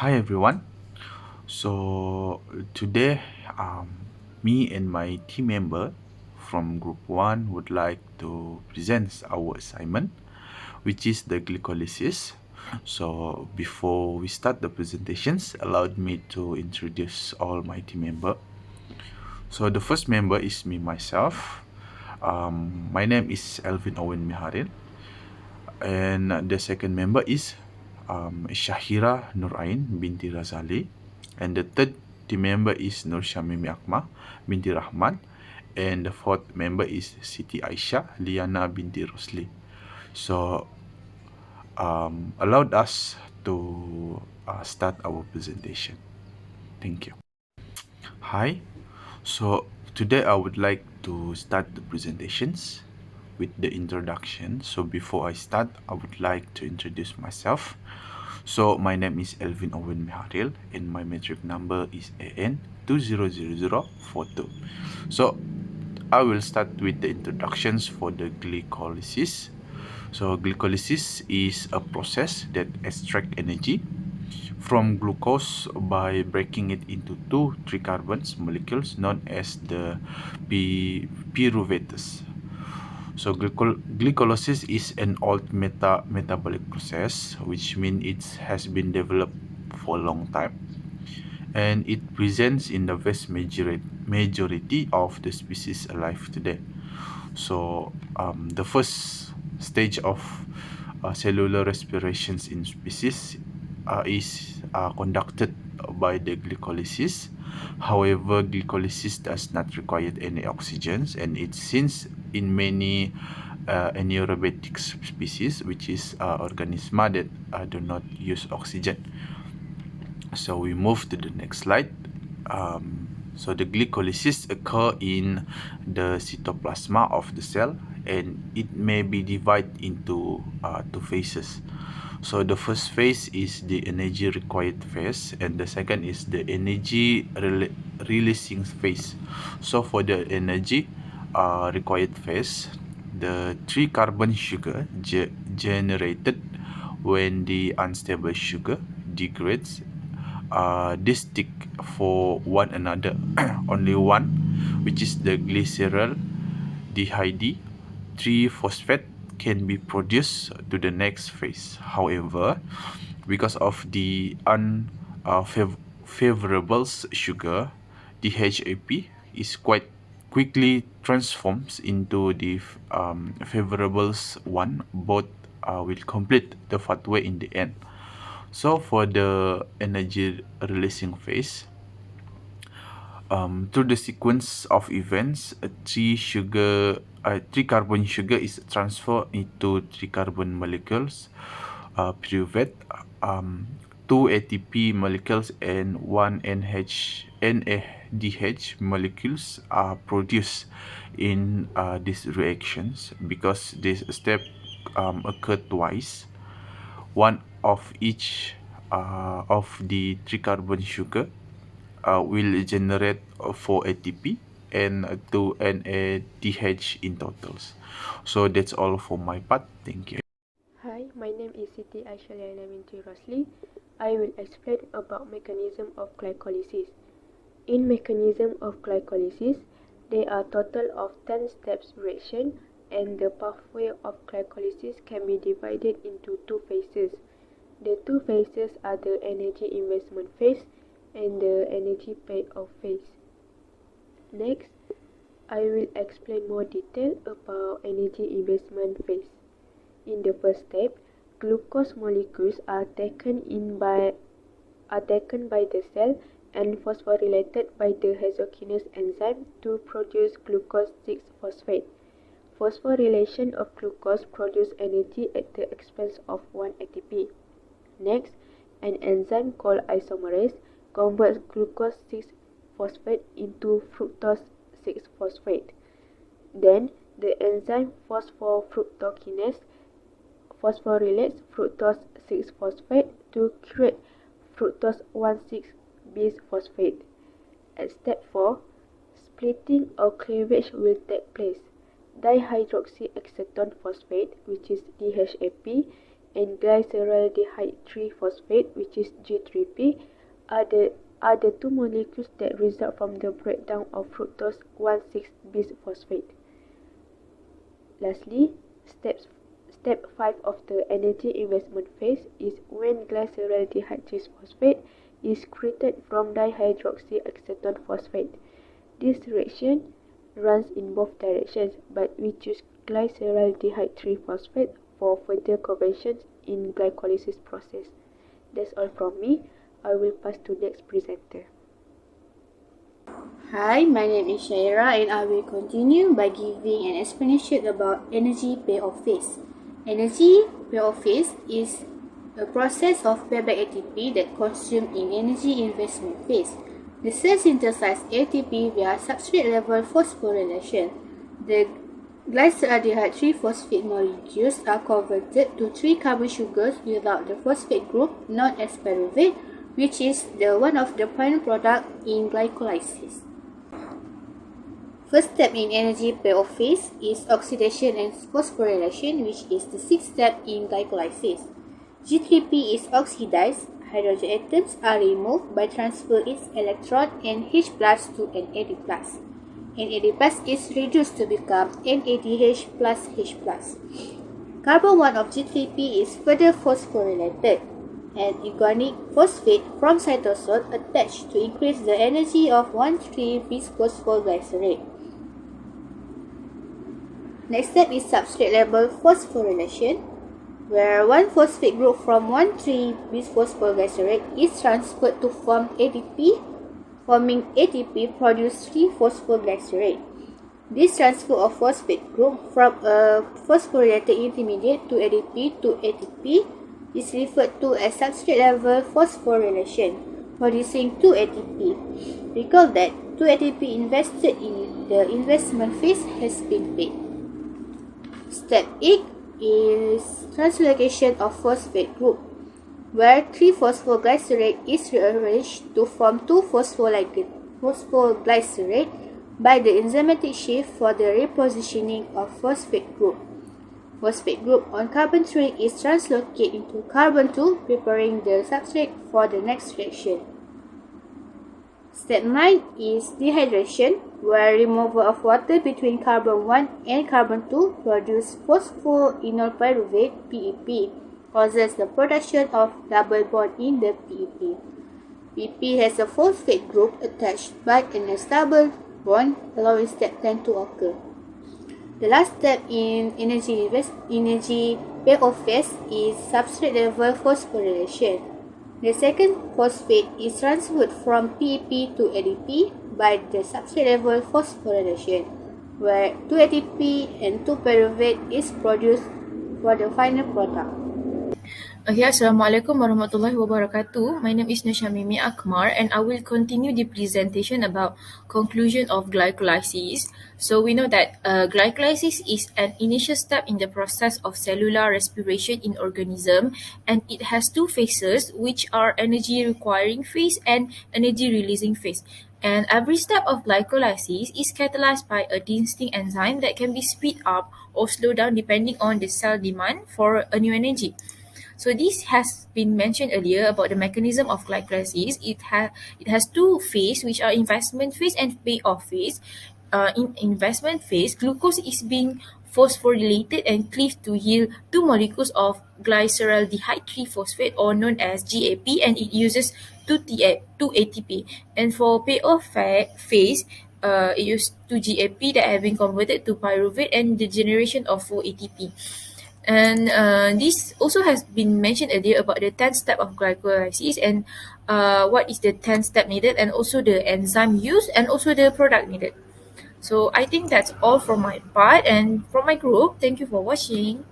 Hi everyone. So today, me and my team member from Group One would like to present our assignment, which is the glycolysis. So before we start the presentations, allowed me to introduce all my team member. So the first member is me myself. My name is Elvin Owen Miharil, and the second member is Shahira Nurain binti Razali, and the third team member is Nur Syamimi Akma binti Rahman, and the fourth member is Siti Aisyah Liana binti Rosli. So allowed us to start our presentation. Thank you. Hi. So today I would like to start the presentations with the introduction. So before I start, I would like to introduce myself. So my name is Elvin Owen Miharil, and my metric number is AN200042. So I will start with the introductions for the glycolysis. So glycolysis is a process that extracts energy from glucose by breaking it into two tricarbons molecules known as the pyruvates. So glycolysis is an old metabolic process, which means it has been developed for a long time, and it presents in the vast majority of the species alive today. So the first stage of cellular respirations in species is conducted by the glycolysis. However, glycolysis does not require any oxygen, and it seems in many anaerobic species, which is organisms that do not use oxygen. So we move to the next slide. So the glycolysis occur in the cytoplasma of the cell, and it may be divided into two phases. So the first phase is the energy required phase, and the second is the energy releasing phase. So for the energy required phase, the three carbon sugar generated when the unstable sugar degrades, they stick for one another. Only one, which is the glycerol dehyde 3-phosphate, can be produced to the next phase. However, because of the unfavorable sugar, the HAP is quite quickly transforms into the favorable one. Both will complete the pathway in the end. So for the energy releasing phase, through the sequence of events, three carbon sugar is transferred into three carbon molecules, pyruvate, two ATP molecules, and one NADH molecules are produced in these reactions. Because this step occur twice, one of each of the three carbon sugar will generate 4 ATP and 2 NADH in totals. So that's all for my part. Thank you. Hi, my name is Siti Aisyah binti Rosli. I will explain about mechanism of glycolysis. In mechanism of glycolysis, there are total of 10 steps reaction, and the pathway of glycolysis can be divided into two phases. The two phases are the energy investment phase and the energy payoff phase. Next, I will explain more detail about energy investment phase. In the first step, glucose molecules are taken by the cell and phosphorylated by the hexokinase enzyme to produce glucose 6-phosphate. Phosphorylation of glucose produces energy at the expense of 1 ATP. Next, an enzyme called isomerase converts glucose 6-phosphate into fructose 6-phosphate. Then, the enzyme phosphofructokinase phosphorylates fructose 6-phosphate to create fructose 1,6-bisphosphate. At step 4, splitting or cleavage will take place. Dihydroxyacetone phosphate, which is DHAP, and glyceraldehyde 3-phosphate, which is G3P, are the two molecules that result from the breakdown of fructose 1,6-bisphosphate. Lastly, step 5 of the energy investment phase is when glyceraldehyde 3-phosphate is created from dihydroxyacetone phosphate. This reaction runs in both directions, but we choose glyceraldehyde 3-phosphate for further conversions in glycolysis process. That's all from me. I will pass to next presenter. Hi, my name is Shaira and I will continue by giving an explanation about energy payoff phase. Energy payoff phase is a process of payback ATP that consumed in energy investment phase. The cell synthesizes ATP via substrate level phosphorylation. The glyceraldehyde 3-phosphate molecules are converted to 3 carbon sugars without the phosphate group known as pyruvate, which is one of the final product in glycolysis. First step in energy payoff phase is oxidation and phosphorylation, which is the sixth step in glycolysis. G3P is oxidized, hydrogen atoms are removed by transfer its electron NH plus to NAD plus. NAD plus is reduced to become NADH plus H plus. Carbon 1 of G3P is further phosphorylated and organic phosphate from cytosol attached to increase the energy of 1,3-bisphosphoglycerate. Next step is substrate level phosphorylation, where one phosphate group from 1,3-bisphosphoglycerate is transferred to form ADP. Forming ATP produces 3-phosphoglycerate. This transfer of phosphate group from a phosphorylated intermediate to ADP to ATP is referred to as substrate level phosphorylation, producing 2-ATP. Recall that 2-ATP invested in the investment phase has been paid. Step 8 is translocation of phosphate group, where 3-phosphoglycerate is rearranged to form 2-phosphoglycerate by the enzymatic shift for the repositioning of phosphate group. Phosphate group on carbon 3 is translocated into carbon 2, preparing the substrate for the next reaction. Step 9 is dehydration, where removal of water between carbon 1 and carbon 2 produces phosphoenolpyruvate PEP, causes the production of double bond in the PEP. PEP has a phosphate group attached by an unstable bond, allowing step 10 to occur. The last step in energy payoff phase is substrate level phosphorylation. The second phosphate is transferred from PEP to ADP by the substrate level phosphorylation, where 2-ADP and 2-pyruvate is produced for the final product. Okay, Assalamualaikum warahmatullahi wabarakatuh. My name is Nushamimi Akmar and I will continue the presentation about conclusion of glycolysis. So we know that glycolysis is an initial step in the process of cellular respiration in organism, and it has two phases, which are energy requiring phase and energy releasing phase. And every step of glycolysis is catalyzed by a distinct enzyme that can be speed up or slow down depending on the cell demand for a new energy. So this has been mentioned earlier about the mechanism of glycolysis. It has two phases, which are investment phase and payoff phase. In investment phase, glucose is being phosphorylated and cleaved to yield two molecules of glyceraldehyde 3-phosphate, or known as GAP, and it uses 2 ATP. And for payoff phase, it uses 2 GAP that have been converted to pyruvate and the generation of 4 ATP. And this also has been mentioned earlier about the 10th step of glycolysis, and what is the 10th step needed, and also the enzyme used, and also the product needed. So I think that's all from my part and from my group. Thank you for watching.